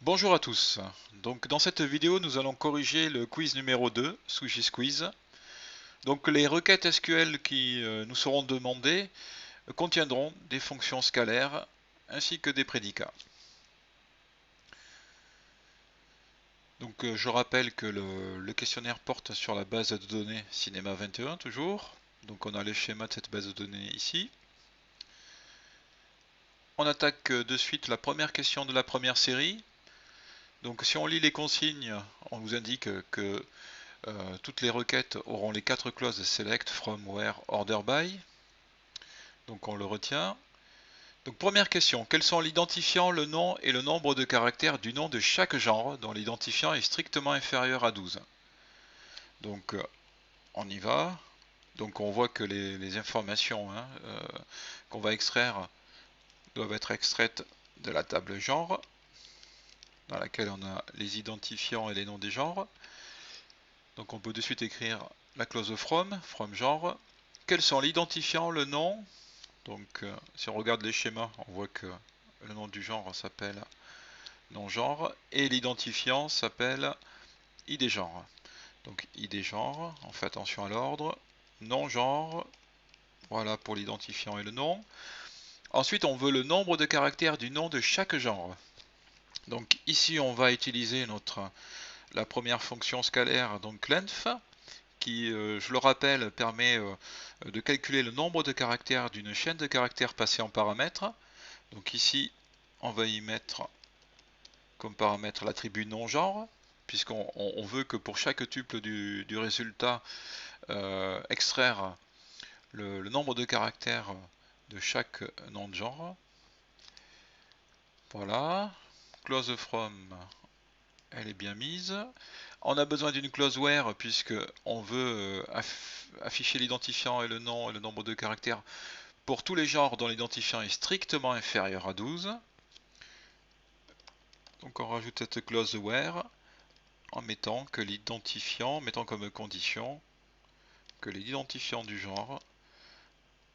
Bonjour à tous. Donc dans cette vidéo, nous allons corriger le quiz numéro 2, Sushi Squeeze. Donc les requêtes SQL qui nous seront demandées contiendront des fonctions scalaires ainsi que des prédicats. Donc je rappelle que le questionnaire porte sur la base de données Cinema 21 toujours. Donc on a le schéma de cette base de données ici. On attaque de suite la première question de la première série. Donc si on lit les consignes, on nous indique que toutes les requêtes auront les quatre clauses select, from, where, order by. Donc on le retient. Donc première question, quels sont l'identifiant, le nom et le nombre de caractères du nom de chaque genre dont l'identifiant est strictement inférieur à 12? Donc on y va. Donc on voit que les informations qu'on va extraire doivent être extraites de la table genre, dans laquelle on a les identifiants et les noms des genres. Donc on peut de suite écrire la clause from genre. Quels sont l'identifiant, le nom? Donc si on regarde les schémas, on voit que le nom du genre s'appelle non-genre et l'identifiant s'appelle ID genre. Donc ID genre, on fait attention à l'ordre. Non-genre, voilà pour l'identifiant et le nom. Ensuite, on veut le nombre de caractères du nom de chaque genre. Donc ici, on va utiliser la première fonction scalaire, donc length, qui, je le rappelle, permet de calculer le nombre de caractères d'une chaîne de caractères passée en paramètres. Donc ici, on va y mettre comme paramètre l'attribut non-genre, puisqu'on veut que pour chaque tuple du résultat, extraire le nombre de caractères de chaque nom de genre. Voilà. Clause from, elle est bien mise. On a besoin d'une clause where, puisque on veut afficher l'identifiant et le nom et le nombre de caractères pour tous les genres dont l'identifiant est strictement inférieur à 12. Donc on rajoute cette clause where en mettant que l'identifiant, mettant comme condition que l'identifiant du genre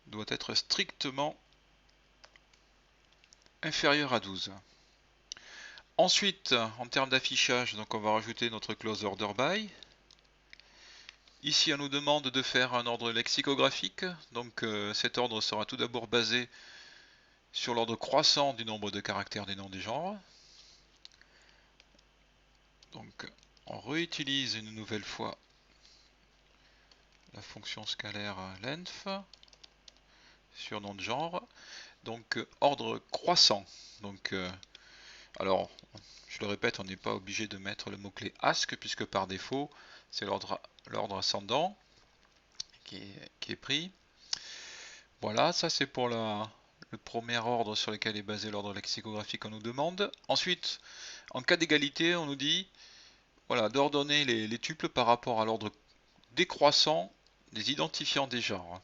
doit être strictement inférieur à 12. Ensuite, en termes d'affichage, donc on va rajouter notre clause order by. Ici, on nous demande de faire un ordre lexicographique. Donc cet ordre sera tout d'abord basé sur l'ordre croissant du nombre de caractères des noms des genres. Donc on réutilise une nouvelle fois la fonction scalaire length sur nom de genre. Donc ordre croissant. Donc alors, je le répète, on n'est pas obligé de mettre le mot-clé ask, puisque par défaut, c'est l'ordre ascendant qui est pris. Voilà, ça c'est pour le premier ordre sur lequel est basé l'ordre lexicographique qu'on nous demande. Ensuite, en cas d'égalité, on nous dit voilà, d'ordonner les tuples par rapport à l'ordre décroissant des identifiants des genres.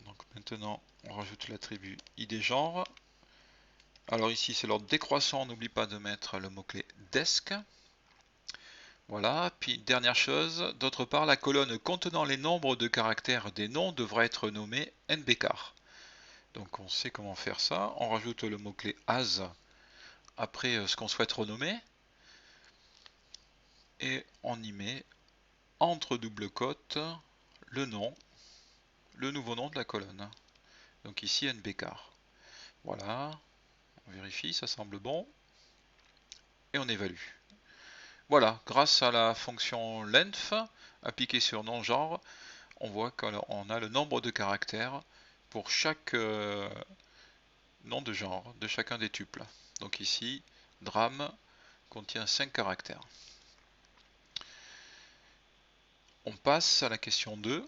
Donc maintenant, on rajoute l'attribut id genre. Alors ici, c'est l'ordre décroissant, on n'oublie pas de mettre le mot-clé desc. Voilà, puis dernière chose, d'autre part, la colonne contenant les nombres de caractères des noms devra être nommée nbcar. Donc on sait comment faire ça, on rajoute le mot-clé as après ce qu'on souhaite renommer, et on y met entre double cotes le nom, le nouveau nom de la colonne. Donc ici nbcar. Voilà, on vérifie, ça semble bon, et on évalue. Voilà, grâce à la fonction length appliquée sur non-genre, on voit qu'on a le nombre de caractères pour chaque nom de genre de chacun des tuples. Donc ici, drame contient 5 caractères. On passe à la question 2.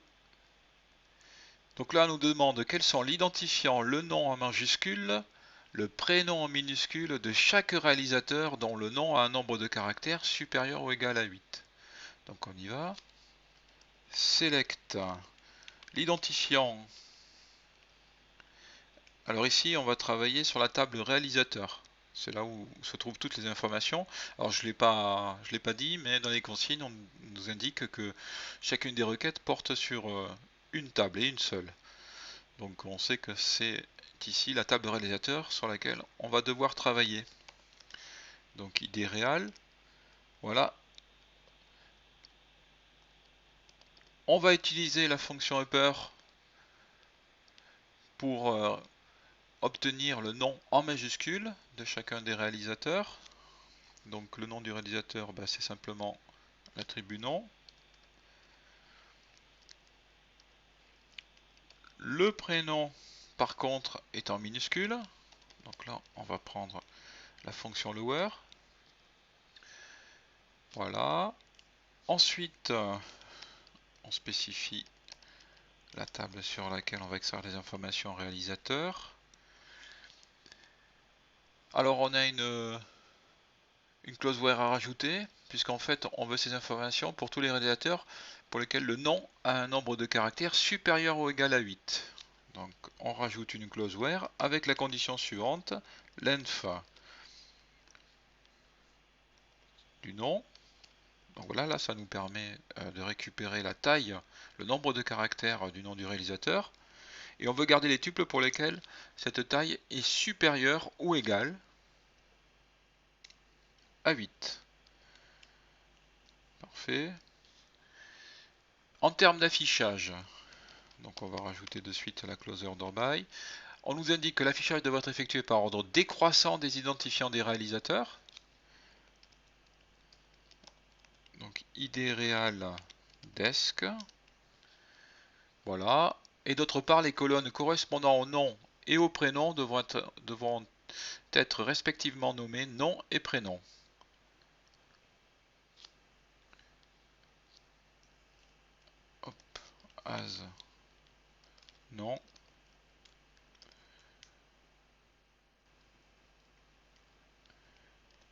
Donc là, on nous demande quels sont l'identifiant, le nom en majuscule, le prénom en minuscule de chaque réalisateur dont le nom a un nombre de caractères supérieur ou égal à 8. Donc on y va. Select l'identifiant. Alors ici, on va travailler sur la table réalisateur. C'est là où se trouvent toutes les informations. Alors je ne l'ai pas dit, mais dans les consignes, on nous indique que chacune des requêtes porte sur une table et une seule. Donc on sait que c'est ici la table réalisateur sur laquelle on va devoir travailler. Donc ID real. Voilà. On va utiliser la fonction upper pour obtenir le nom en majuscule de chacun des réalisateurs. Donc le nom du réalisateur, bah, c'est simplement l'attribut nom. Le prénom, par contre, est en minuscule. Donc là, on va prendre la fonction lower. Voilà. Ensuite, on spécifie la table sur laquelle on va extraire les informations réalisateur. Alors on a une clause where à rajouter, puisqu'en fait on veut ces informations pour tous les réalisateurs pour lesquels le nom a un nombre de caractères supérieur ou égal à 8. Donc on rajoute une clause where avec la condition suivante, length du nom. Donc voilà, là ça nous permet de récupérer la taille, le nombre de caractères du nom du réalisateur. Et on veut garder les tuples pour lesquels cette taille est supérieure ou égale à 8. Parfait. En termes d'affichage, donc on va rajouter de suite la clause order by. On nous indique que l'affichage devrait être effectué par ordre décroissant des identifiants des réalisateurs. Donc ID real desk. Voilà. Et d'autre part, les colonnes correspondant au nom et au prénom devront être respectivement nommées nom et prénom. Hop, as nom.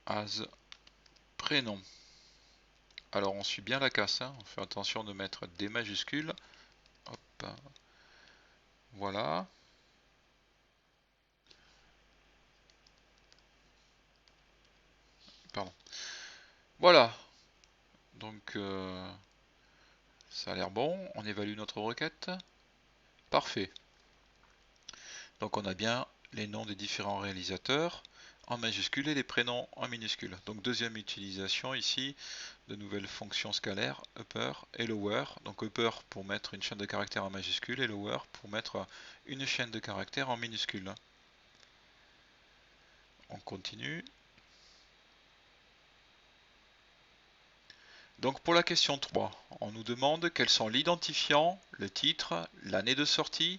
As prénom. Alors on suit bien la casse, hein. On fait attention de mettre des majuscules. Hop. Voilà. Pardon. Voilà. Donc ça a l'air bon. On évalue notre requête. Parfait. Donc on a bien les noms des différents réalisateurs en majuscule et les prénoms en minuscule. Donc deuxième utilisation ici de nouvelles fonctions scalaires upper et lower. Donc upper pour mettre une chaîne de caractères en majuscule et lower pour mettre une chaîne de caractères en minuscule. On continue. Donc pour la question 3, on nous demande quels sont l'identifiant, le titre, l'année de sortie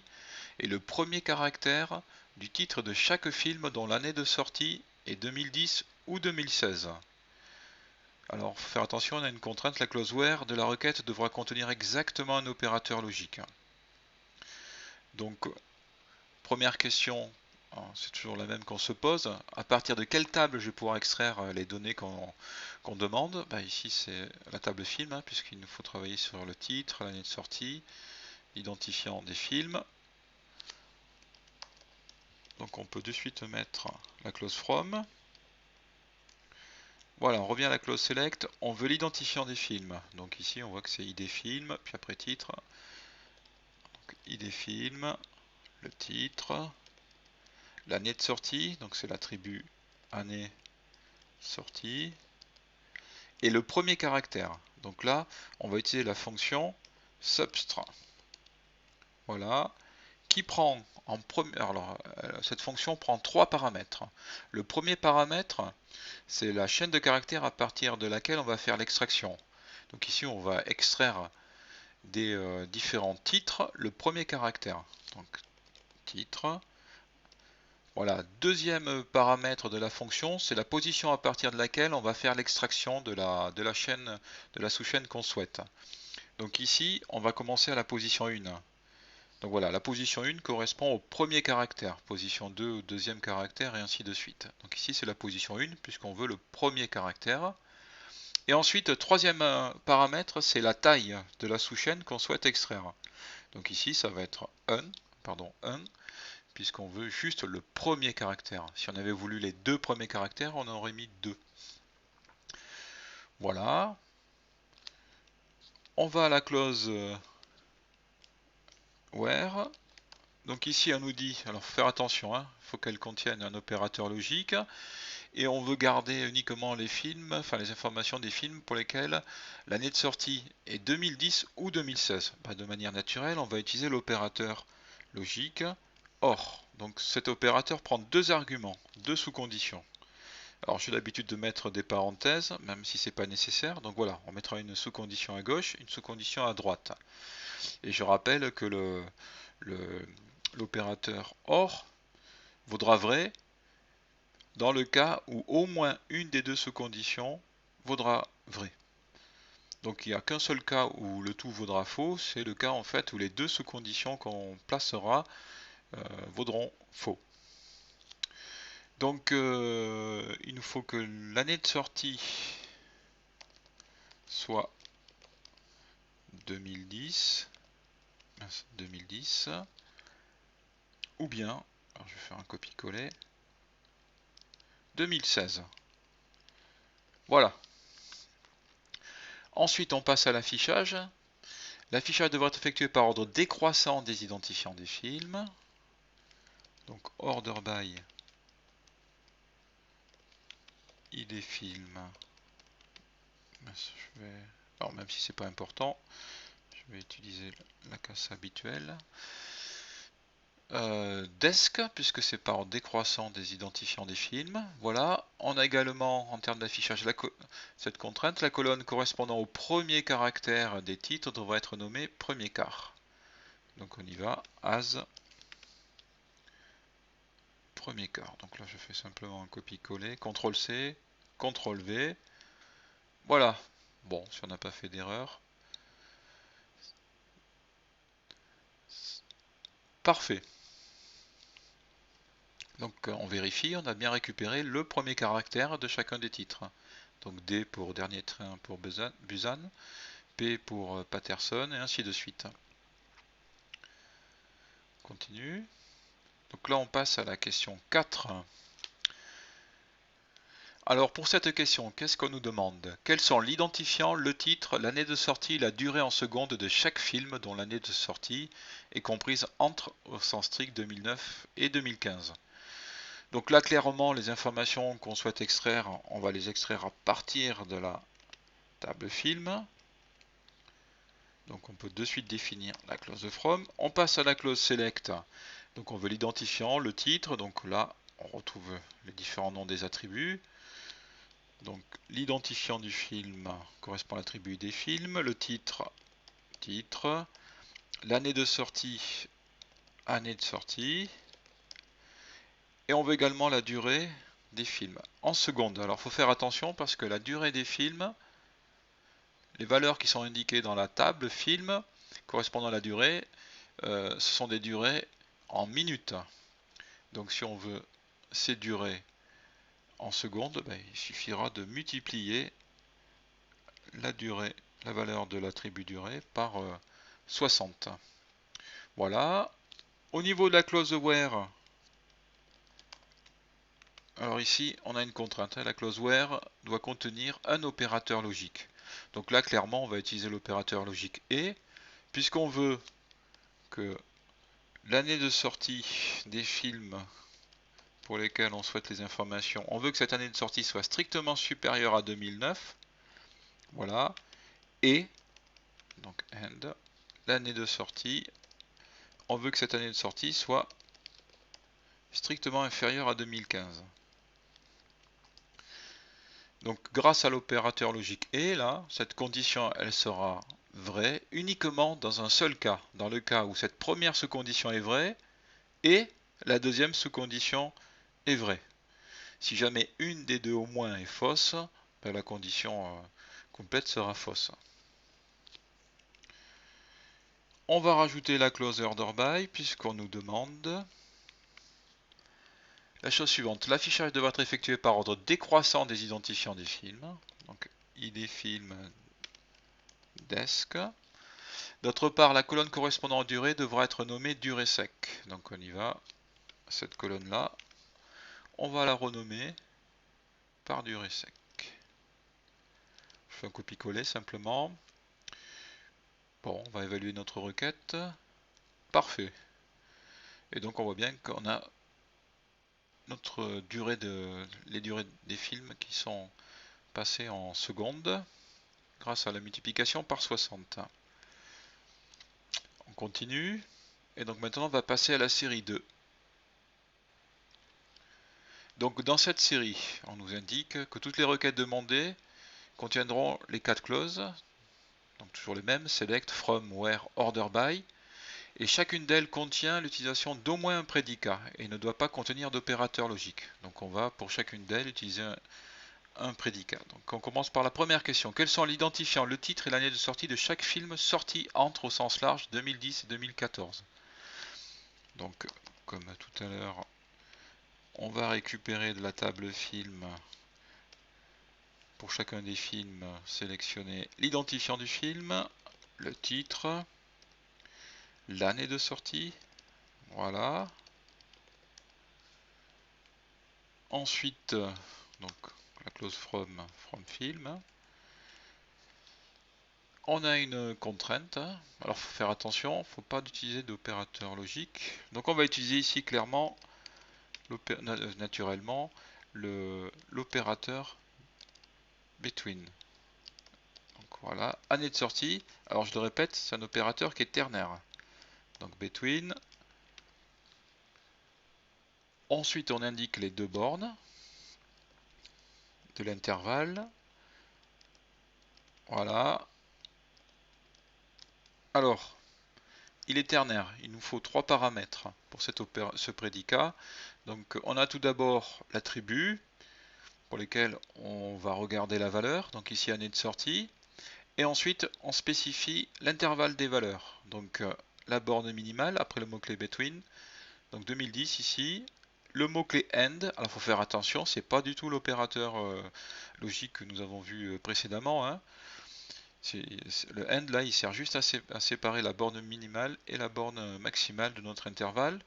et le premier caractère du titre de chaque film dont l'année de sortie est 2010 ou 2016. Alors, il faut faire attention, on a une contrainte, la clause where de la requête devra contenir exactement un opérateur logique. Donc, première question, c'est toujours la même qu'on se pose. À partir de quelle table je vais pouvoir extraire les données qu'on demande? Ici, c'est la table film, hein, puisqu'il nous faut travailler sur le titre, l'année de sortie, l'identifiant des films. Donc, on peut de suite mettre la clause from. Voilà, on revient à la clause select, on veut l'identifiant des films. Donc ici, on voit que c'est ID film, puis après titre. Donc, ID film, le titre, l'année de sortie, donc c'est l'attribut année sortie, et le premier caractère. Donc là, on va utiliser la fonction substr. Voilà, qui prend en premier. Alors, cette fonction prend trois paramètres. Le premier paramètre, c'est la chaîne de caractères à partir de laquelle on va faire l'extraction. Donc ici, on va extraire des différents titres, le premier caractère. Donc titre. Voilà, deuxième paramètre de la fonction, c'est la position à partir de laquelle on va faire l'extraction de la chaîne, de la sous-chaîne qu'on souhaite. Donc ici, on va commencer à la position 1. Donc voilà, la position 1 correspond au premier caractère, position 2 au deuxième caractère et ainsi de suite. Donc ici c'est la position 1 puisqu'on veut le premier caractère. Et ensuite, troisième paramètre, c'est la taille de la sous-chaîne qu'on souhaite extraire. Donc ici ça va être 1, puisqu'on veut juste le premier caractère. Si on avait voulu les deux premiers caractères, on aurait mis 2. Voilà. On va à la clause where. Donc ici on nous dit, alors faut faire attention, il faut qu'elle contienne un opérateur logique. et on veut garder uniquement les films, enfin les informations des films pour lesquels l'année de sortie est 2010 ou 2016. Bah, de manière naturelle, on va utiliser l'opérateur logique OR. Donc cet opérateur prend deux arguments, deux sous-conditions. Alors j'ai l'habitude de mettre des parenthèses, même si c'est pas nécessaire. Donc voilà, on mettra une sous-condition à gauche, une sous-condition à droite. Et je rappelle que l'opérateur OR vaudra vrai dans le cas où au moins une des deux sous-conditions vaudra vrai. Donc il n'y a qu'un seul cas où le tout vaudra faux, c'est le cas en fait où les deux sous-conditions qu'on placera vaudront faux. Donc il nous faut que l'année de sortie soit 2010, ou bien, alors je vais faire un copier-coller, 2016. Voilà. Ensuite on passe à l'affichage. L'affichage devra être effectué par ordre décroissant des identifiants des films. Donc order by ID film. Alors même si c'est pas important, je vais utiliser la casse habituelle. Desk, puisque c'est par ordre décroissant des identifiants des films. Voilà. On a également, en termes d'affichage, cette contrainte. La colonne correspondant au premier caractère des titres devrait être nommée premier car. Donc on y va. As premier car. Donc là je fais simplement un copier-coller. CTRL-C, CTRL-V. Voilà. Bon, si on n'a pas fait d'erreur. Parfait. Donc on vérifie, on a bien récupéré le premier caractère de chacun des titres. Donc D pour dernier train pour Busan, P pour Patterson et ainsi de suite. On continue. Donc là on passe à la question 4. Alors pour cette question, qu'est-ce qu'on nous demande? Quels sont l'identifiant, le titre, l'année de sortie, la durée en secondes de chaque film dont l'année de sortie est comprise entre, au sens strict, 2009 et 2015? Donc là clairement les informations qu'on souhaite extraire, on va les extraire à partir de la table film. Donc on peut de suite définir la clause de from. On passe à la clause select. Donc on veut l'identifiant, le titre. Donc là on retrouve les différents noms des attributs. Donc l'identifiant du film correspond à l'attribut des films. Le titre, titre. L'année de sortie, année de sortie. Et on veut également la durée des films en secondes. Alors il faut faire attention parce que la durée des films, les valeurs qui sont indiquées dans la table film correspondant à la durée, ce sont des durées en minutes. Donc si on veut ces durées en secondes, ben, il suffira de multiplier la durée, la valeur de l'attribut durée par 60. Voilà. Au niveau de la clause where, alors ici on a une contrainte. La clause where doit contenir un opérateur logique. Donc là clairement on va utiliser l'opérateur logique et, puisqu'on veut que l'année de sortie des films pour lesquels on souhaite les informations, on veut que cette année de sortie soit strictement supérieure à 2009. Voilà. Et, donc end, l'année de sortie, on veut que cette année de sortie soit strictement inférieure à 2015. Donc grâce à l'opérateur logique et, là, cette condition elle sera vraie uniquement dans un seul cas, dans le cas où cette première sous-condition est vraie et la deuxième sous-condition est vraie. Si jamais une des deux au moins est fausse, ben la condition complète sera fausse. On va rajouter la clause order by puisqu'on nous demande la chose suivante. L'affichage devra être effectué par ordre décroissant des identifiants des films. Donc ID film desk. D'autre part, la colonne correspondant aux durées devra être nommée durée sec. Donc on y va. Cette colonne là, on va la renommer par durée sec. Je fais un copier-coller simplement. Bon, on va évaluer notre requête. Parfait. Et donc on voit bien qu'on a les durées des films qui sont passés en secondes grâce à la multiplication par 60. On continue. Et donc maintenant on va passer à la série 2. Donc dans cette série, on nous indique que toutes les requêtes demandées contiendront les 4 clauses, donc toujours les mêmes, select, from, where, order by, et chacune d'elles contient l'utilisation d'au moins un prédicat et ne doit pas contenir d'opérateur logique. Donc on va pour chacune d'elles utiliser un prédicat. Donc on commence par la première question. Quels sont l'identifiant, le titre et l'année de sortie de chaque film sorti entre au sens large 2010 et 2014? Donc comme tout à l'heure, on va récupérer de la table film pour chacun des films, sélectionner l'identifiant du film, le titre, l'année de sortie, voilà. Ensuite, donc la clause from film. On a une contrainte, alors faut faire attention, il ne faut pas utiliser d'opérateur logique. Donc on va utiliser ici clairement, naturellement, l'opérateur between. Donc voilà, année de sortie, alors je le répète, c'est un opérateur qui est ternaire. Donc between. Ensuite on indique les deux bornes de l'intervalle. Voilà. Alors, il est ternaire, il nous faut trois paramètres pour ce prédicat. Donc on a tout d'abord l'attribut, pour lesquels on va regarder la valeur, donc ici année de sortie, et ensuite on spécifie l'intervalle des valeurs, donc la borne minimale après le mot-clé between, donc 2010 ici, le mot-clé end, alors il faut faire attention, c'est pas du tout l'opérateur logique que nous avons vu précédemment, hein. Le end là il sert juste à séparer la borne minimale et la borne maximale de notre intervalle.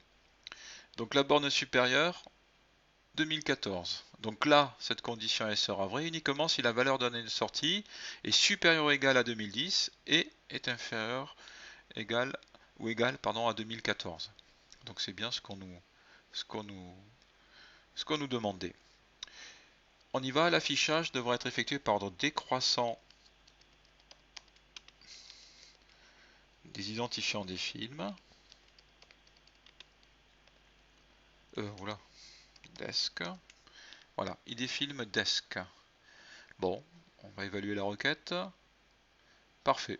Donc la borne supérieure, 2014. Donc là, cette condition elle sera vraie uniquement si la valeur d'année de sortie est supérieure ou égale à 2010 et est inférieure à 2014. Donc c'est bien ce qu'on nous demandait. On y va, l'affichage devra être effectué par ordre décroissant des identifiants des films. Voilà, desk. Voilà, ID film desk. Bon, on va évaluer la requête. Parfait.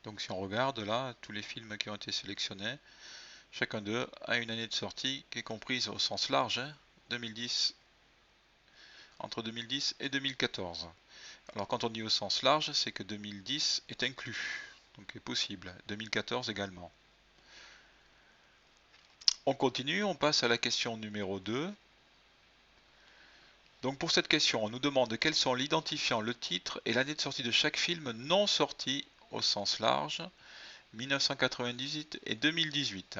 Donc si on regarde là, tous les films qui ont été sélectionnés, chacun d'eux a une année de sortie qui est comprise au sens large, hein, 2010, entre 2010 et 2014. Alors quand on dit au sens large, c'est que 2010 est inclus, donc est possible, 2014 également. On continue, on passe à la question numéro 2. Donc pour cette question, on nous demande quels sont l'identifiant, le titre et l'année de sortie de chaque film non sorti au sens large, 1998 et 2018.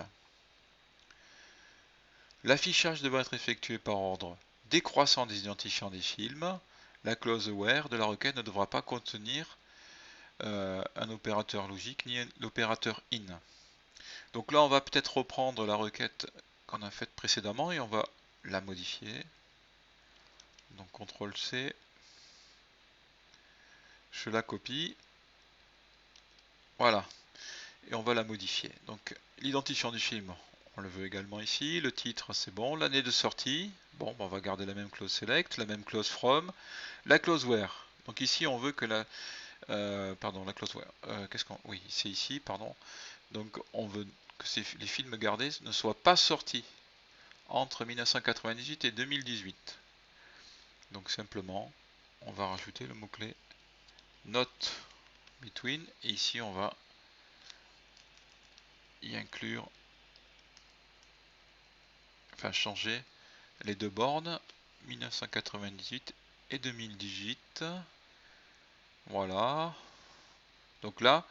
L'affichage devra être effectué par ordre décroissant des identifiants des films. La clause where de la requête ne devra pas contenir un opérateur logique ni l'opérateur in. Donc là, on va peut-être reprendre la requête qu'on a faite précédemment et on va la modifier. Donc CTRL C, je la copie, voilà, et on va la modifier. Donc l'identifiant du film, on le veut également ici, le titre c'est bon, l'année de sortie, bon, on va garder la même clause select, la même clause from, la clause where. Donc ici on veut que la clause where, oui, c'est ici, pardon. Donc on veut que les films gardés ne soient pas sortis entre 1998 et 2018. Donc simplement, on va rajouter le mot-clé not between, et ici on va y inclure, enfin changer les deux bornes 1998 et 2018. Voilà. Donc là,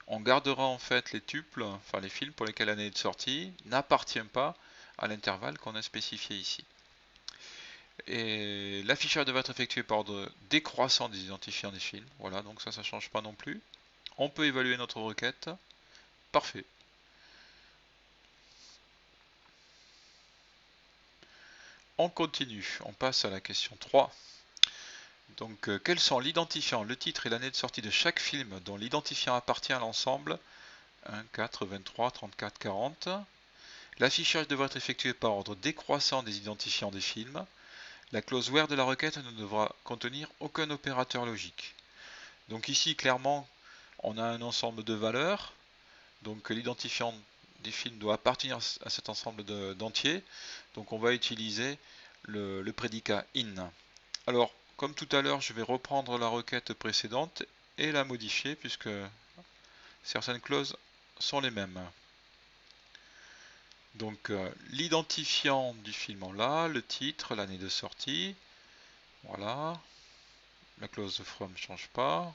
on gardera en fait les tuples, enfin les films pour lesquels l'année de sortie n'appartient pas à l'intervalle qu'on a spécifié ici. Et l'affichage devrait être effectué par ordre décroissant des identifiants des films. Voilà, donc ça change pas non plus. On peut évaluer notre requête. Parfait. On continue, on passe à la question 3. Donc, quels sont l'identifiant, le titre et l'année de sortie de chaque film dont l'identifiant appartient à l'ensemble 1, 4, 23, 34, 40. L'affichage devra être effectué par ordre décroissant des identifiants des films. La clause where de la requête ne devra contenir aucun opérateur logique. Donc ici, clairement, on a un ensemble de valeurs. Donc l'identifiant des films doit appartenir à cet ensemble d'entiers. Donc on va utiliser le prédicat in. Alors, comme tout à l'heure, je vais reprendre la requête précédente et la modifier puisque certaines clauses sont les mêmes. Donc l'identifiant du film en là, le titre, l'année de sortie. Voilà. La clause from ne change pas.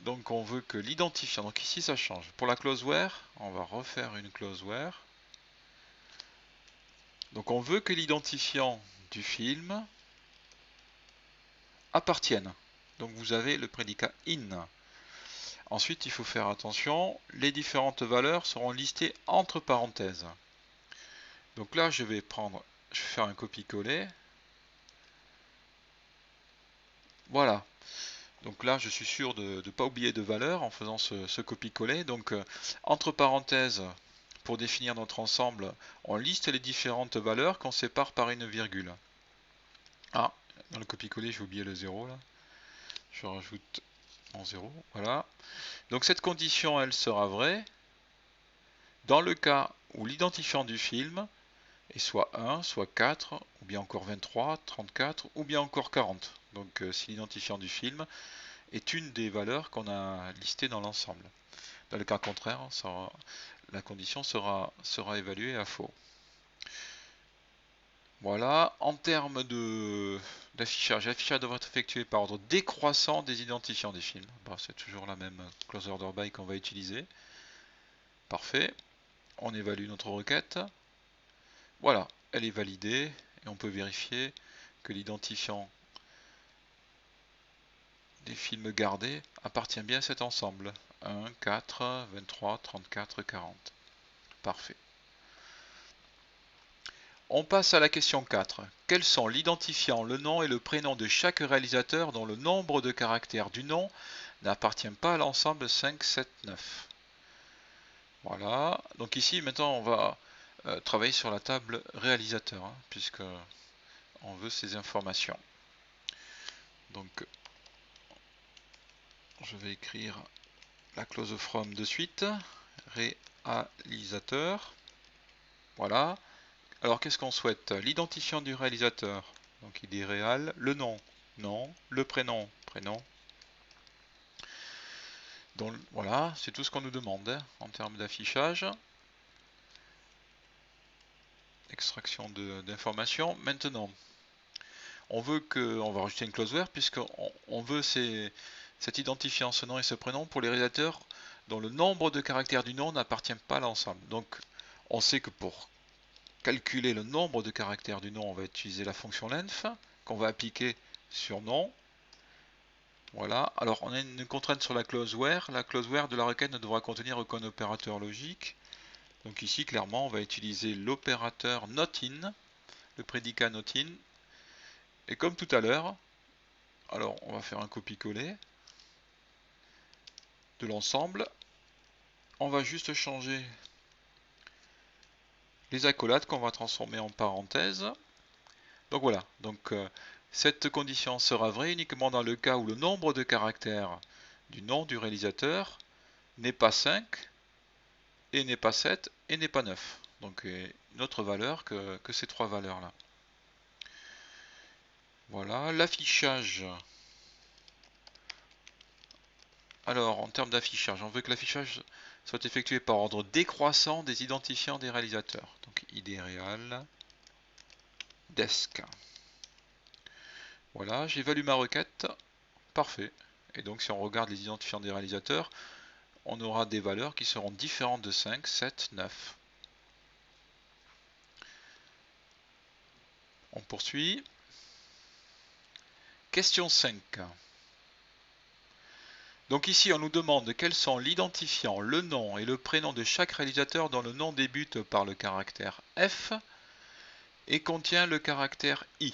Donc on veut que l'identifiant, donc ici ça change. Pour la clause where, on va refaire une clause where. Donc on veut que l'identifiant du film appartienne. Donc vous avez le prédicat in. Ensuite il faut faire attention, les différentes valeurs seront listées entre parenthèses. Donc là je vais faire un copier-coller. Voilà. Donc là, je suis sûr de ne pas oublier de valeur en faisant ce copier-coller. Donc, entre parenthèses, pour définir notre ensemble, on liste les différentes valeurs qu'on sépare par une virgule. Ah, dans le copier-coller, j'ai oublié le 0 là. Je rajoute en 0, voilà. Donc cette condition, elle sera vraie dans le cas où l'identifiant du film est soit 1, soit 4, ou bien encore 23, 34, ou bien encore 40. Donc si l'identifiant du film est une des valeurs qu'on a listées dans l'ensemble. Dans le cas contraire, la condition sera évaluée à faux. Voilà, en termes d'affichage, l'affichage devra être effectué par ordre décroissant des identifiants des films. Bon, c'est toujours la même close order by qu'on va utiliser. Parfait. On évalue notre requête. Voilà, elle est validée et on peut vérifier que l'identifiant des films gardés appartient bien à cet ensemble. 1, 4, 23, 34, 40. Parfait. On passe à la question 4. Quels sont l'identifiant, le nom et le prénom de chaque réalisateur dont le nombre de caractères du nom n'appartient pas à l'ensemble 5, 7, 9. Voilà. Donc ici, maintenant, on va travailler sur la table réalisateur, puisque on veut ces informations. Donc, je vais écrire la clause from de suite. Réalisateur. Voilà. Alors, qu'est-ce qu'on souhaite? L'identifiant du réalisateur. Donc, ID réal. Le nom. Nom. Le prénom. Prénom. Donc, voilà, c'est tout ce qu'on nous demande en termes d'affichage. Extraction d'informations. Maintenant, on va rajouter une clause where puisqu'on veut cet identifiant, ce nom et ce prénom pour les réalisateurs dont le nombre de caractères du nom n'appartient pas à l'ensemble. Donc, on sait que pour calculer le nombre de caractères du nom, on va utiliser la fonction length qu'on va appliquer sur nom. Voilà, alors on a une contrainte sur la clause where. La clause where de la requête ne devra contenir aucun opérateur logique. Donc ici, clairement, on va utiliser l'opérateur not in, le prédicat not in. Et comme tout à l'heure, alors on va faire un copier-coller de l'ensemble. On va juste changer les accolades qu'on va transformer en parenthèses. Donc voilà, donc cette condition sera vraie uniquement dans le cas où le nombre de caractères du nom du réalisateur n'est pas 5, et n'est pas 7, et n'est pas 9. Donc une autre valeur que ces trois valeurs-là. Voilà, l'affichage. Alors, en termes d'affichage, on veut que l'affichage soit effectué par ordre décroissant des identifiants des réalisateurs. Donc, ID réal, desk. Voilà, j'évalue ma requête. Parfait. Et donc, si on regarde les identifiants des réalisateurs, on aura des valeurs qui seront différentes de 5, 7, 9. On poursuit. Question 5. Donc ici, on nous demande quels sont l'identifiant, le nom et le prénom de chaque réalisateur dont le nom débute par le caractère F et contient le caractère I.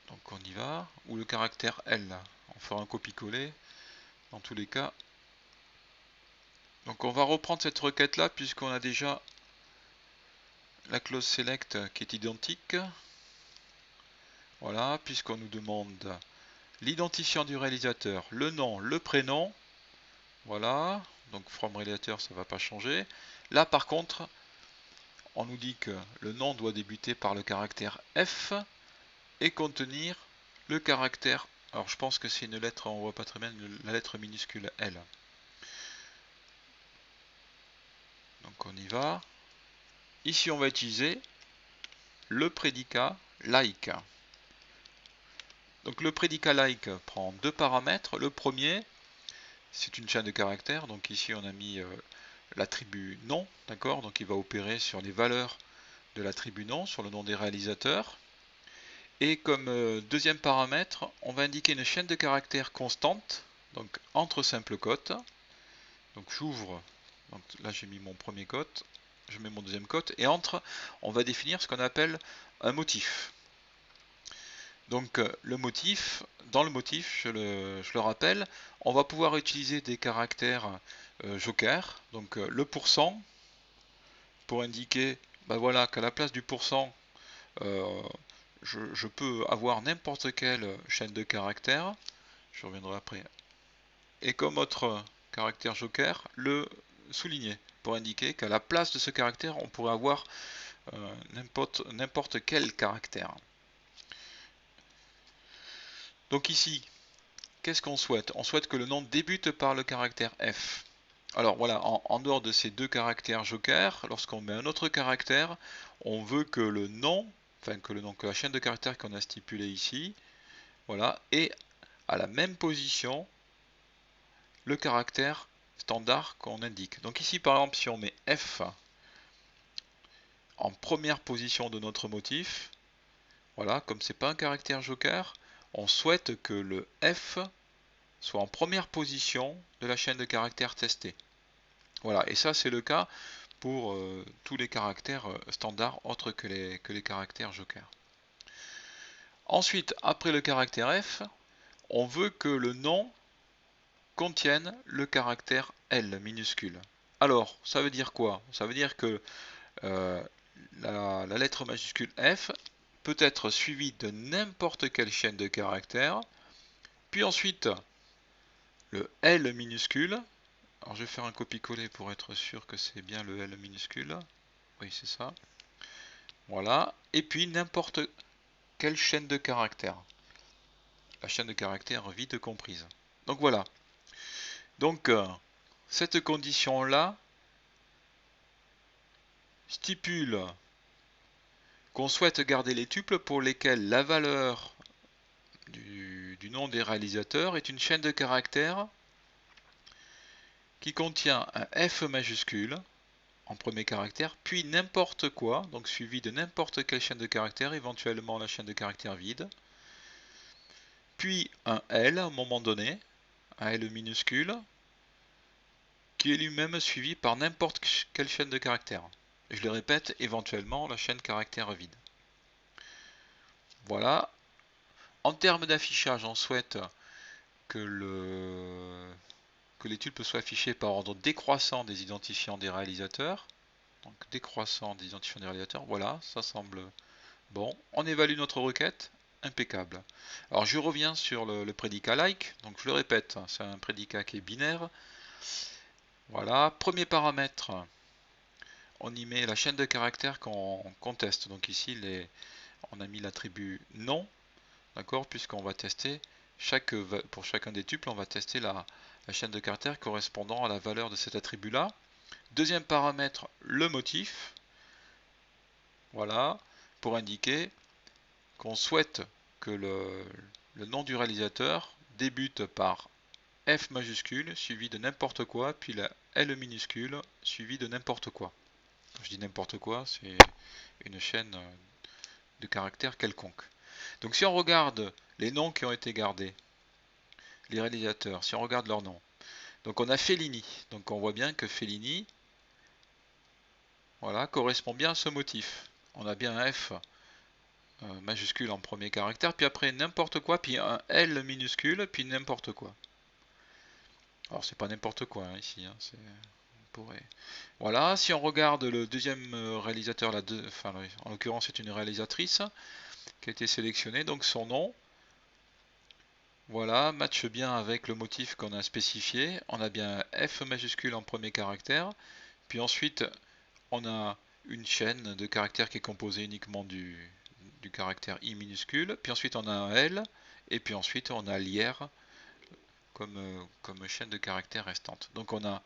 Donc on y va, ou le caractère L. On fera un copier-coller dans tous les cas. Donc on va reprendre cette requête là puisqu'on a déjà la clause select qui est identique. Voilà, puisqu'on nous demande l'identifiant du réalisateur, le nom, le prénom. Voilà, donc from réalisateur ça ne va pas changer. Là par contre, on nous dit que le nom doit débuter par le caractère F et contenir le caractère, alors je pense que c'est une lettre, on voit pas très bien, la lettre minuscule L. Donc on y va. Ici on va utiliser le prédicat like. Donc le prédicat like prend deux paramètres. Le premier, c'est une chaîne de caractères. Donc ici on a mis l'attribut nom, d'accord. Donc il va opérer sur les valeurs de l'attribut nom, sur le nom des réalisateurs. Et comme deuxième paramètre, on va indiquer une chaîne de caractères constante, donc entre simples cotes. Donc j'ouvre, donc là j'ai mis mon premier cote, je mets mon deuxième cote, et entre, on va définir ce qu'on appelle un motif. Donc le motif, dans le motif, je le rappelle, on va pouvoir utiliser des caractères joker, donc le pourcent, pour indiquer voilà, qu'à la place du pourcent, je peux avoir n'importe quelle chaîne de caractères, je reviendrai après, et comme autre caractère joker, le souligner, pour indiquer qu'à la place de ce caractère, on pourrait avoir n'importe quel caractère. Donc ici, qu'est-ce qu'on souhaite? On souhaite que le nom débute par le caractère F. Alors voilà, en dehors de ces deux caractères joker, lorsqu'on met un autre caractère, on veut que le nom, que la chaîne de caractères qu'on a stipulée ici, voilà, ait à la même position le caractère standard qu'on indique. Donc ici par exemple, si on met F en première position de notre motif, voilà, comme c'est pas un caractère joker, on souhaite que le F soit en première position de la chaîne de caractères testée. Voilà, et ça c'est le cas pour tous les caractères standards autres que les caractères joker. Ensuite, après le caractère F, on veut que le nom contienne le caractère L minuscule. Alors, ça veut dire quoi? Ça veut dire que la lettre majuscule F peut être suivie de n'importe quelle chaîne de caractères, puis ensuite le L minuscule. Alors je vais faire un copier-coller pour être sûr que c'est bien le L minuscule. Oui, c'est ça. Voilà. Et puis n'importe quelle chaîne de caractères. La chaîne de caractères vide comprise. Donc voilà. Donc cette condition-là stipule qu'on souhaite garder les tuples pour lesquels la valeur du nom des réalisateurs est une chaîne de caractères qui contient un F majuscule en premier caractère, puis n'importe quoi, donc suivi de n'importe quelle chaîne de caractères, éventuellement la chaîne de caractères vide, puis un L à un moment donné, un L minuscule, qui est lui-même suivi par n'importe quelle chaîne de caractères. Je le répète, éventuellement la chaîne caractère vide. Voilà. En termes d'affichage, on souhaite que les tuples soient affichés par ordre décroissant des identifiants des réalisateurs. Donc décroissant des identifiants des réalisateurs, voilà, ça semble bon. On évalue notre requête, impeccable. Alors je reviens sur le prédicat like, donc je le répète, c'est un prédicat qui est binaire. Voilà, premier paramètre, on y met la chaîne de caractères qu'on teste. Donc ici, on a mis l'attribut nom, d'accord, puisqu'on va tester pour chacun des tuples, on va tester la chaîne de caractères correspondant à la valeur de cet attribut-là. Deuxième paramètre, le motif, voilà, pour indiquer qu'on souhaite que le nom du réalisateur débute par F majuscule suivi de n'importe quoi, puis la L minuscule suivi de n'importe quoi. Quand je dis n'importe quoi, c'est une chaîne de caractères quelconque. Donc si on regarde les noms qui ont été gardés, les réalisateurs, si on regarde leurs noms, donc on a Fellini, donc on voit bien que Fellini, voilà, correspond bien à ce motif. on a bien un F majuscule en premier caractère, puis après n'importe quoi, puis un L minuscule, puis n'importe quoi. Alors c'est pas n'importe quoi hein, ici, hein, voilà, si on regarde le deuxième réalisateur, enfin, en l'occurrence c'est une réalisatrice qui a été sélectionnée, donc son nom, voilà, matche bien avec le motif qu'on a spécifié. On a bien F majuscule en premier caractère, puis ensuite on a une chaîne de caractères qui est composée uniquement du caractère I minuscule, puis ensuite on a un L, et puis ensuite on a l'IR comme chaîne de caractères restante. Donc on a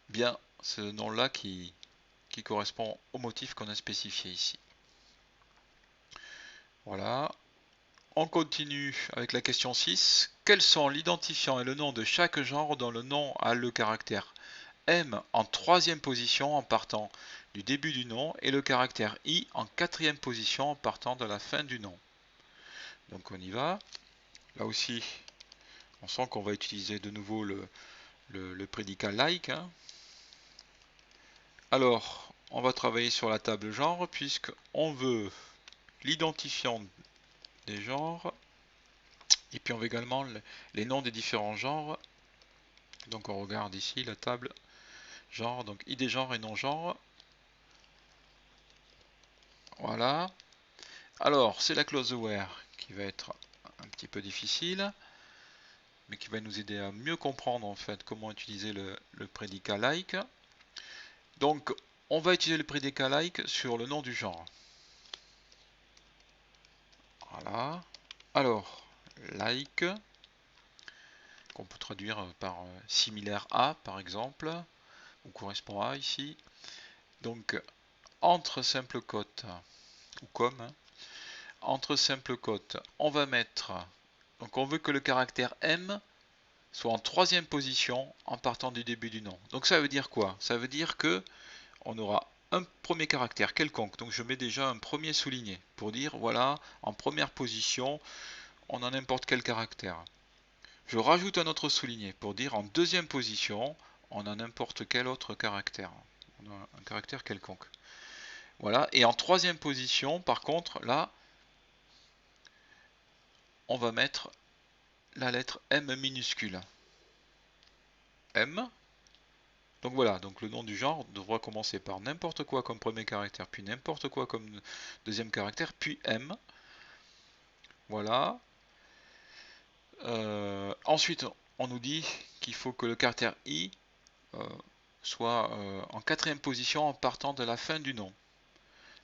bien ce nom-là qui correspond au motif qu'on a spécifié ici. Voilà. On continue avec la question 6. Quels sont l'identifiant et le nom de chaque genre dont le nom a le caractère M en troisième position en partant du début du nom et le caractère I en quatrième position en partant de la fin du nom? Donc on y va. Là aussi, on sent qu'on va utiliser de nouveau le prédicat like. Hein. Alors, on va travailler sur la table genre puisqu'on veut l'identifiant des genres et puis on veut également les noms des différents genres. Donc on regarde ici la table genre, donc ID genre et non genre. Voilà. Alors c'est la clause where qui va être un petit peu difficile, mais qui va nous aider à mieux comprendre en fait comment utiliser le prédicat like. Donc on va utiliser le prédicat like sur le nom du genre. Voilà. Alors like, qu'on peut traduire par similaire à par exemple, ou correspond à ici. Donc entre simple cote ou comme, hein, entre simple cote, on va mettre, donc on veut que le caractère M soit en troisième position en partant du début du nom. Donc ça veut dire quoi? Ça veut dire que on aura un premier caractère quelconque. Donc je mets déjà un premier souligné pour dire voilà, en première position, on a n'importe quel caractère. Je rajoute un autre souligné pour dire en deuxième position, on a n'importe quel autre caractère. On a un caractère quelconque. Voilà, et en troisième position, par contre, là, on va mettre la lettre M minuscule. M. Donc voilà, donc le nom du genre devra commencer par n'importe quoi comme premier caractère, puis n'importe quoi comme deuxième caractère, puis M. Voilà. Ensuite, on nous dit qu'il faut que le caractère I soit en quatrième position en partant de la fin du nom.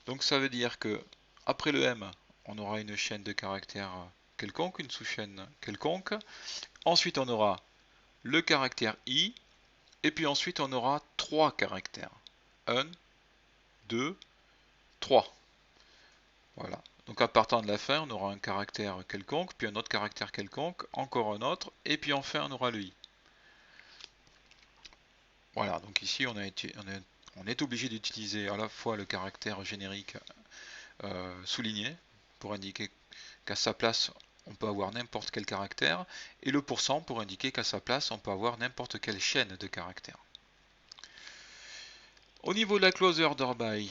Donc ça veut dire que après le M, on aura une chaîne de caractères quelconque, une sous-chaîne quelconque. Ensuite, on aura le caractère I, et puis ensuite, on aura trois caractères. 1, 2, 3. Voilà. Donc à partir de la fin, on aura un caractère quelconque, puis un autre caractère quelconque, encore un autre, et puis enfin on aura le I. Voilà, donc ici on est obligé d'utiliser à la fois le caractère générique souligné, pour indiquer qu'à sa place on peut avoir n'importe quel caractère, et le pourcent pour indiquer qu'à sa place on peut avoir n'importe quelle chaîne de caractères. Au niveau de la clause order by,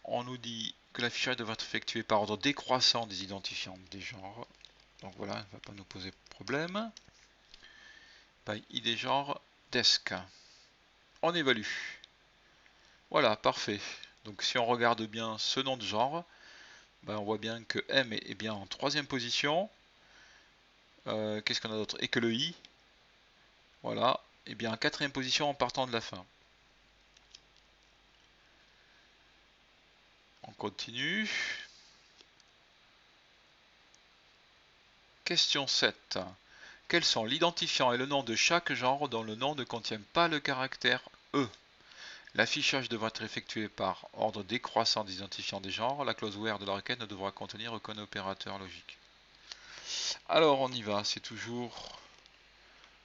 on nous dit que l'affichage devra être effectué par ordre décroissant des identifiants des genres. Donc voilà, ça ne va pas nous poser problème. By ID genre desk. On évalue. Voilà, parfait. Donc si on regarde bien ce nom de genre, ben on voit bien que M est bien en troisième position. Qu'est-ce qu'on a d'autre? Et que le I, voilà, est bien en quatrième position en partant de la fin. On continue. Question 7. Quels sont l'identifiant et le nom de chaque genre dont le nom ne contient pas le caractère E? L'affichage devra être effectué par ordre décroissant des identifiants des genres. La clause where de la requête ne devra contenir aucun opérateur logique. Alors on y va, c'est toujours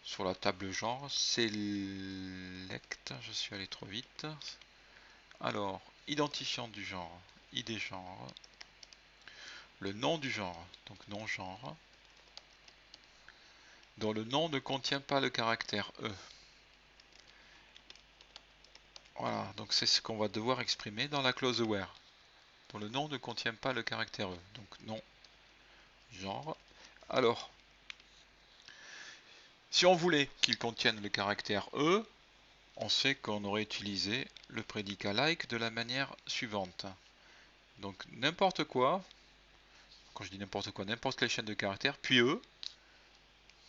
sur la table genre. Select, je suis allé trop vite. Alors, identifiant du genre, ID genre, le nom du genre, donc non genre, dont le nom ne contient pas le caractère E. Voilà, donc c'est ce qu'on va devoir exprimer dans la clause where, dont le nom ne contient pas le caractère E. Donc nom, genre. Alors, si on voulait qu'il contienne le caractère E, on sait qu'on aurait utilisé le prédicat like de la manière suivante. Donc n'importe quoi, quand je dis n'importe quoi, n'importe quelle chaîne de caractères, puis E,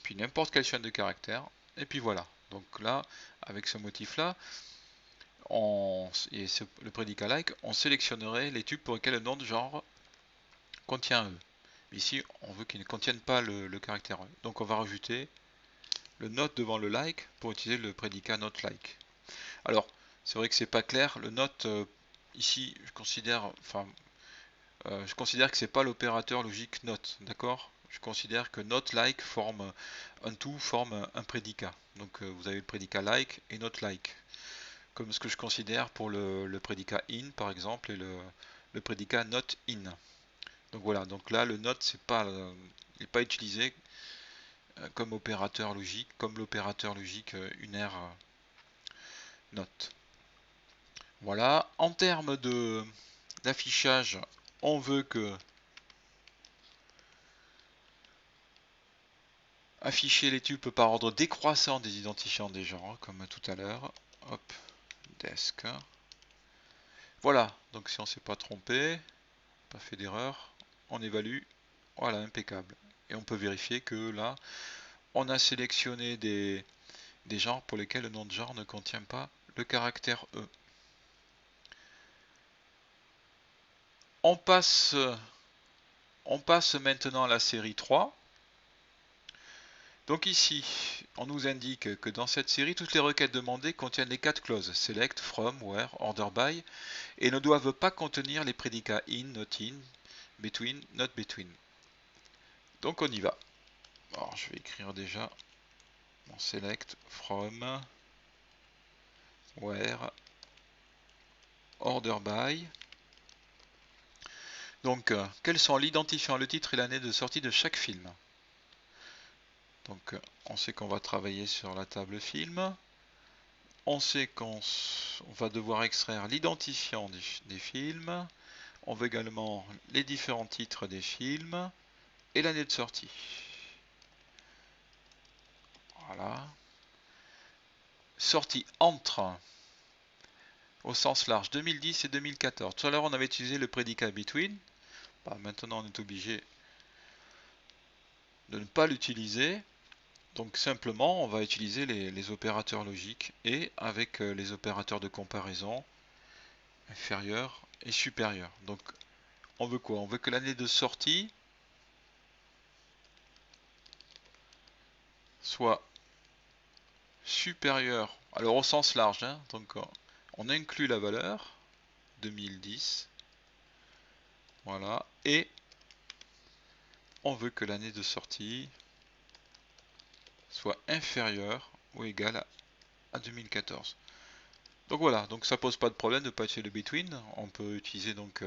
puis n'importe quelle chaîne de caractères, et puis voilà. Donc là, avec ce motif-là, le prédicat like, on sélectionnerait les tubes pour lesquels le nom de genre contient E. Ici, on veut qu'il ne contienne pas le caractère E. Donc on va rajouter le not devant le like pour utiliser le prédicat not like. Alors, c'est vrai que c'est pas clair. Le not, ici, je considère que c'est pas l'opérateur logique not, d'accord? Je considère que not like forme un tout, forme un prédicat. Donc vous avez le prédicat like et not like. Comme ce que je considère pour le prédicat in par exemple et le prédicat not in. Donc voilà, donc là le not n'est pas utilisé comme opérateur logique, comme l'opérateur logique unaire not. Voilà, en termes d'affichage, on veut que afficher les tubes par ordre décroissant des identifiants des genres, comme tout à l'heure. Hop, desk. Voilà, donc si on ne s'est pas trompé, pas fait d'erreur, on évalue. Voilà, impeccable. Et on peut vérifier que là, on a sélectionné des genres pour lesquels le nom de genre ne contient pas le caractère E. On passe maintenant à la série 3. Donc ici, on nous indique que dans cette série, toutes les requêtes demandées contiennent les 4 clauses select, from, where, order by et ne doivent pas contenir les prédicats in, not in, between, not between. Donc on y va. Alors je vais écrire déjà mon select, from, where, order by. Donc quels sont l'identifiant, le titre et l'année de sortie de chaque film? Donc on sait qu'on va travailler sur la table film. On sait qu'on va devoir extraire l'identifiant des films. On veut également les différents titres des films et l'année de sortie. Voilà. Sortie entre, au sens large, 2010 et 2014. Tout à l'heure, on avait utilisé le prédicat between. Bah, maintenant, on est obligé de ne pas l'utiliser. Donc simplement, on va utiliser les opérateurs logiques et avec les opérateurs de comparaison inférieur et supérieur. Donc on veut quoi? On veut que l'année de sortie soit supérieure, alors au sens large, hein, donc on inclut la valeur 2010, voilà, et on veut que l'année de sortie soit inférieure ou égale à 2014. Donc voilà, donc ça pose pas de problème de pas utiliser le between. On peut utiliser donc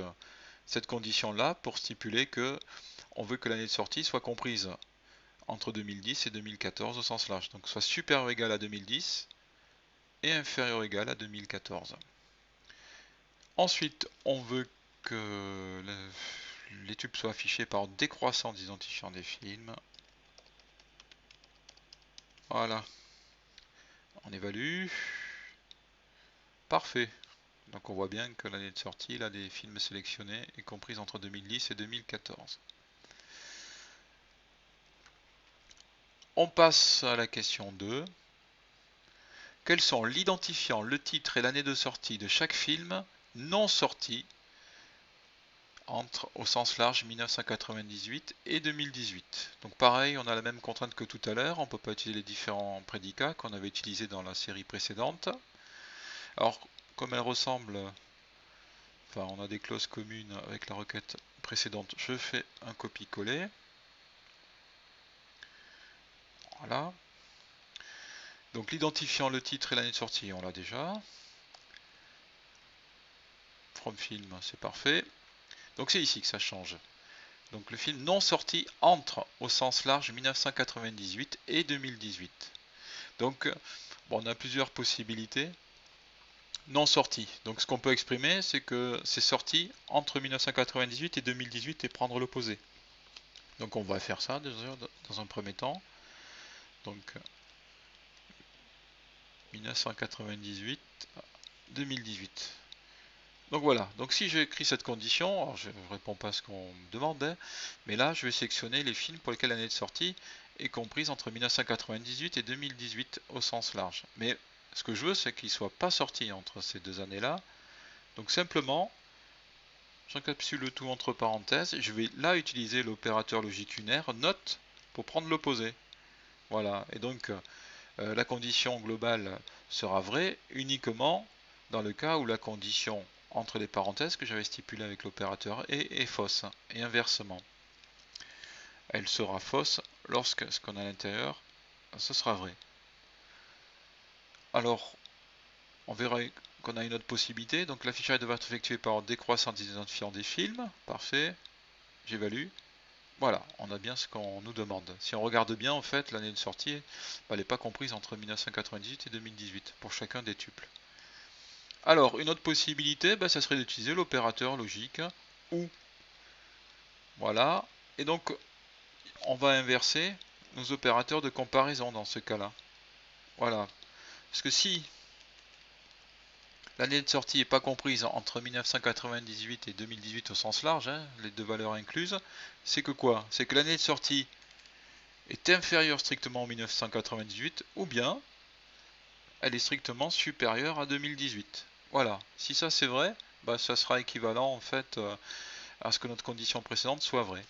cette condition là pour stipuler que on veut que l'année de sortie soit comprise entre 2010 et 2014 au sens large, donc soit supérieur ou égal à 2010 et inférieur ou égal à 2014. Ensuite, on veut que les tubes soient affichés par décroissant d'identifiant des films. Voilà, on évalue. Parfait. Donc on voit bien que l'année de sortie là, des films sélectionnés est comprise entre 2010 et 2014. On passe à la question 2. Quels sont l'identifiant, le titre et l'année de sortie de chaque film non sorti entre, au sens large, 1998 et 2018. Donc pareil, on a la même contrainte que tout à l'heure, on ne peut pas utiliser les différents prédicats qu'on avait utilisés dans la série précédente. Alors, comme elles ressemblent, enfin on a des clauses communes avec la requête précédente, je fais un copier-coller. Voilà. Donc l'identifiant, le titre et l'année de sortie, on l'a déjà. From film, c'est parfait. Donc c'est ici que ça change. Donc le film non sorti entre au sens large 1998 et 2018. Donc bon, on a plusieurs possibilités. non sorti. Donc ce qu'on peut exprimer, c'est que c'est sorti entre 1998 et 2018 et prendre l'opposé. Donc on va faire ça déjà dans un premier temps. Donc 1998, 2018. Donc voilà, donc si j'écris cette condition, alors je ne réponds pas à ce qu'on me demande, hein, mais là je vais sélectionner les films pour lesquels l'année de sortie est comprise entre 1998 et 2018 au sens large. Mais ce que je veux, c'est qu'il ne soit pas sorti entre ces deux années-là. Donc simplement, j'encapsule le tout entre parenthèses, je vais là utiliser l'opérateur logique unaire, note, pour prendre l'opposé. Voilà, et donc la condition globale sera vraie uniquement dans le cas où la condition entre les parenthèses que j'avais stipulée avec l'opérateur est fausse, et inversement. Elle sera fausse lorsque ce qu'on a à l'intérieur, ce sera vrai. Alors, on verra qu'on a une autre possibilité. Donc l'affichage devra être effectué par ordre décroissant des identifiants des films. Parfait. J'évalue. Voilà, on a bien ce qu'on nous demande. Si on regarde bien, en fait, l'année de sortie, elle n'est pas comprise entre 1998 et 2018 pour chacun des tuples. Alors, une autre possibilité, ça serait d'utiliser l'opérateur logique ou. Voilà. Et donc, on va inverser nos opérateurs de comparaison dans ce cas-là. Voilà. Parce que si l'année de sortie n'est pas comprise entre 1998 et 2018 au sens large, hein, les deux valeurs incluses, c'est que quoi? C'est que l'année de sortie est inférieure strictement en 1998 ou bien elle est strictement supérieure à 2018. Voilà, si ça c'est vrai, ça sera équivalent en fait à ce que notre condition précédente soit vraie.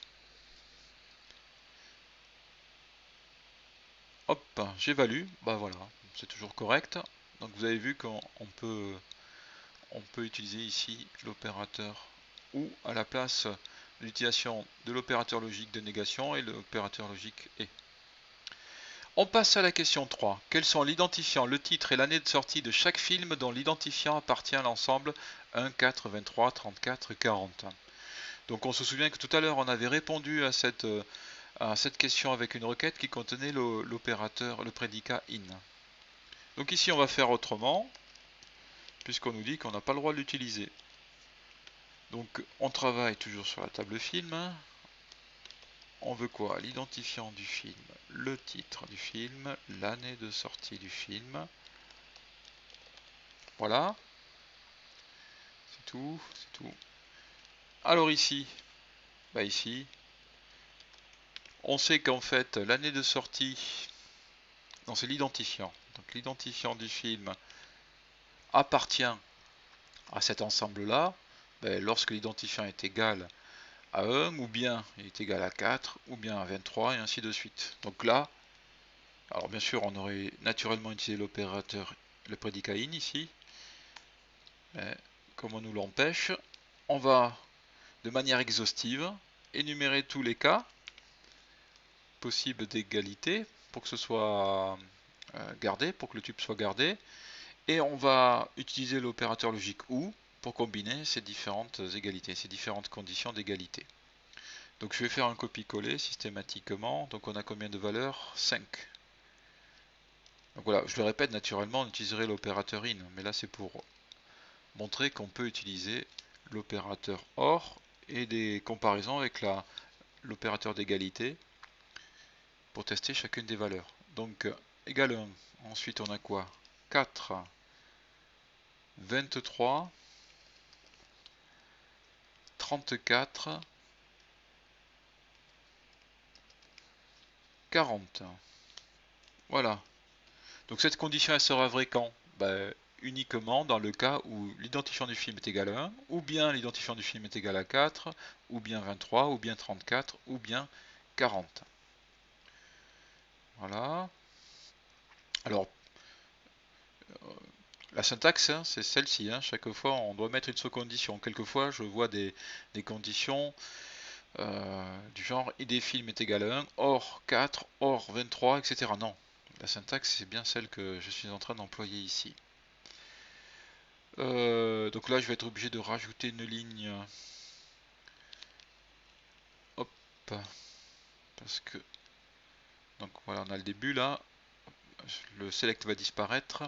Hop, j'évalue, voilà, c'est toujours correct. Donc vous avez vu qu'on peut utiliser ici l'opérateur ou à la place l'utilisation de l'opérateur logique de négation et l'opérateur logique et. On passe à la question 3. Quels sont l'identifiant, le titre et l'année de sortie de chaque film dont l'identifiant appartient à l'ensemble 1, 4, 23, 34, 40. Donc on se souvient que tout à l'heure on avait répondu à cette question avec une requête qui contenait l'opérateur, le prédicat in. Donc ici on va faire autrement, puisqu'on nous dit qu'on n'a pas le droit de l'utiliser. Donc on travaille toujours sur la table film. On veut quoi? L'identifiant du film, le titre du film, l'année de sortie du film. Voilà. C'est tout, c'est tout. Alors ici, ici, on sait qu'en fait l'année de sortie, non c'est l'identifiant. Donc l'identifiant du film appartient à cet ensemble-là, lorsque l'identifiant est égal à 1, ou bien il est égal à 4, ou bien à 23, et ainsi de suite. Donc là, alors bien sûr, on aurait naturellement utilisé l'opérateur, le prédicat in ici, mais comme on nous l'empêche, on va de manière exhaustive énumérer tous les cas possibles d'égalité pour que ce soit gardé, pour que le tube soit gardé, et on va utiliser l'opérateur logique OU pour combiner ces différentes égalités, ces différentes conditions d'égalité. Donc je vais faire un copier-coller systématiquement. Donc on a combien de valeurs? 5. Donc voilà, je le répète, naturellement on utiliserait l'opérateur in, mais là c'est pour montrer qu'on peut utiliser l'opérateur OR et des comparaisons avec l'opérateur d'égalité pour tester chacune des valeurs. Donc égal 1, ensuite on a quoi? 4, 23, 34, 40. Voilà. Donc cette condition elle sera vraie quand? Uniquement dans le cas où l'identifiant du film est égal à 1, ou bien l'identifiant du film est égal à 4, ou bien 23, ou bien 34, ou bien 40. Voilà. Alors, la syntaxe, hein, c'est celle-ci. Hein. Chaque fois, on doit mettre une sous-condition. Quelquefois, je vois des conditions du genre id film est égal à 1, or 4, or 23, etc. Non, la syntaxe, c'est bien celle que je suis en train d'employer ici. Donc là, je vais être obligé de rajouter une ligne. Hop. Parce que. Donc voilà, on a le début là. Le select va disparaître.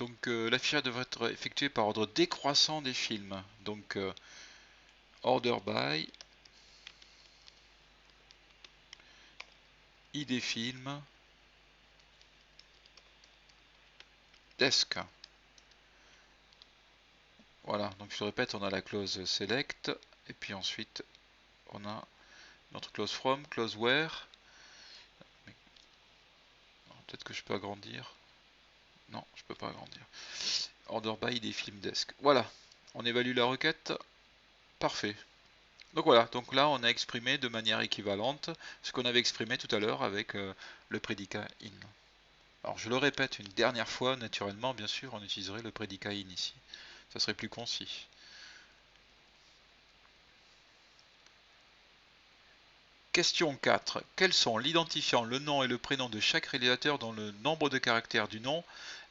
Donc l'affichage devrait être effectué par ordre décroissant des films. Donc order by, ID film, desk. Voilà, donc je répète, on a la clause select, et puis ensuite on a notre clause from, clause where. Peut-être que je peux agrandir. Non, je peux pas agrandir. Order by des films desk. Voilà, on évalue la requête. Parfait. Donc voilà, donc là on a exprimé de manière équivalente ce qu'on avait exprimé tout à l'heure avec le prédicat in. Alors je le répète une dernière fois, naturellement, bien sûr, on utiliserait le prédicat in ici. Ça serait plus concis. Question 4. Quels sont l'identifiant, le nom et le prénom de chaque réalisateur dont le nombre de caractères du nom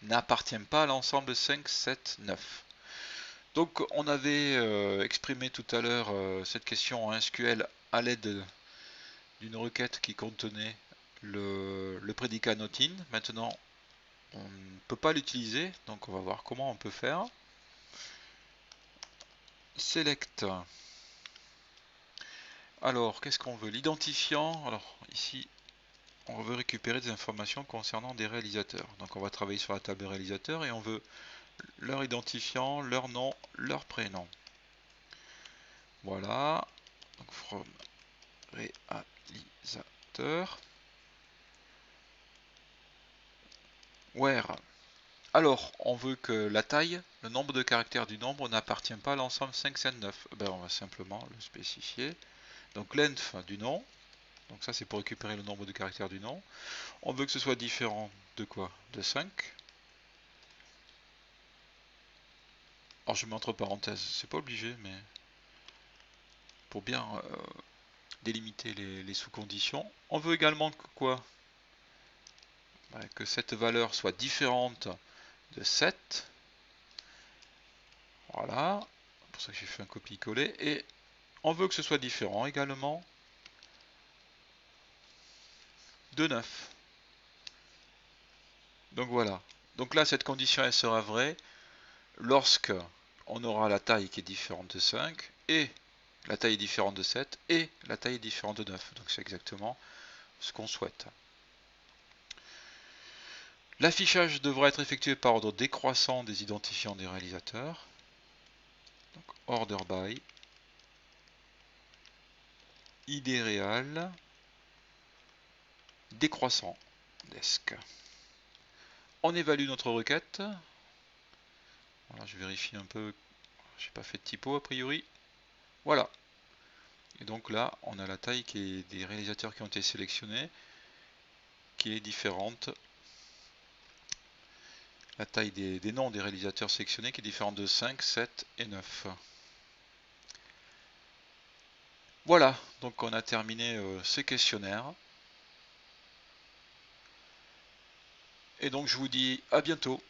n'appartient pas à l'ensemble 5, 7, 9? Donc on avait exprimé tout à l'heure cette question en SQL à l'aide d'une requête qui contenait le prédicat not in. Maintenant on ne peut pas l'utiliser, donc on va voir comment on peut faire. Select. Alors qu'est-ce qu'on veut? L'identifiant. Alors ici on veut récupérer des informations concernant des réalisateurs. Donc on va travailler sur la table réalisateur et on veut leur identifiant, leur nom, leur prénom. Voilà. Donc from réalisateur. Where. Alors, on veut que la taille, le nombre de caractères du nombre n'appartient pas à l'ensemble 5, 7, 9. Ben, on va simplement le spécifier. Donc length du nom. Donc ça c'est pour récupérer le nombre de caractères du nom. On veut que ce soit différent de quoi? De 5. Alors je mets entre parenthèses, c'est pas obligé, mais pour bien délimiter les sous-conditions. On veut également que quoi? Que cette valeur soit différente de 7. Voilà, c'est pour ça que j'ai fait un copier-coller. Et on veut que ce soit différent également de 9. Donc voilà. Donc là, cette condition, elle sera vraie lorsque on aura la taille qui est différente de 5 et la taille est différente de 7 et la taille est différente de 9. Donc c'est exactement ce qu'on souhaite. L'affichage devra être effectué par ordre décroissant des identifiants des réalisateurs. Donc order by, ID réal, décroissant, desk. On évalue notre requête. Voilà, je vérifie un peu, j'ai pas fait de typo a priori. Voilà. Et donc là, on a la taille qui est des réalisateurs qui ont été sélectionnés, qui est différente. La taille des noms des réalisateurs sélectionnés qui est différente de 5, 7 et 9. Voilà, donc on a terminé ces questionnaires. Et donc je vous dis à bientôt.